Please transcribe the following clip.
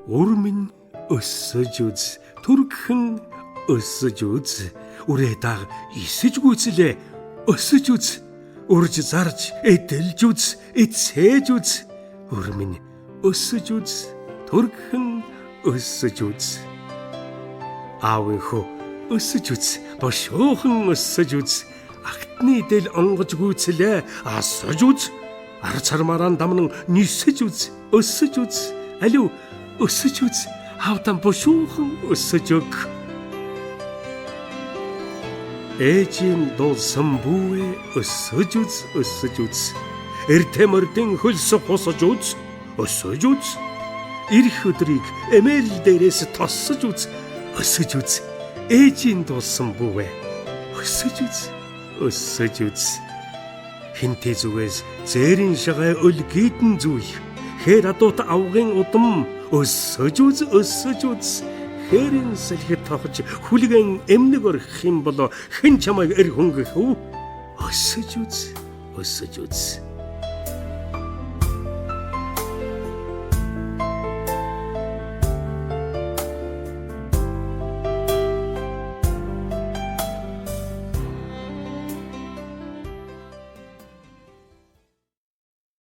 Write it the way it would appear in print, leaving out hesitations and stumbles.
Урмын өссөж үз, түргхэн өссөж үз, үрээдэг исэж гүйцэлээ өссөж үз, үрж зарж эдэлж үз, эцээж үз, урмын өссөж үз, түргхэн өссөж үз. Аавынхөө өссөж үз, бошуухан өссөж үз, агтны дэл онгож гүйцэлээ асаж үз, ар цармаараа дамнан нисэж үз, өссөж үз, алив өссөж үз, хавтан бошуухан өссөж өг. Ээжийн дуулсан бүүе өссөж үз, эртэмэрдэн хөлсө хусаж үз, өссөж үз, ирэх өдрийг эмээл дээрээс тоссож үз, өссөж үз, ээжийн дуулсан бүүе өссөж үз. Хинтээ зүгээс зээрийн шагаа өлгийдэн зүй, хээр адуут авгын удам өссөж үз, хэрэн салхит тохож хүлгэн эмнэг орхих юм бол хэн чамайг эр хөнгөх вэ? Өссөж үз.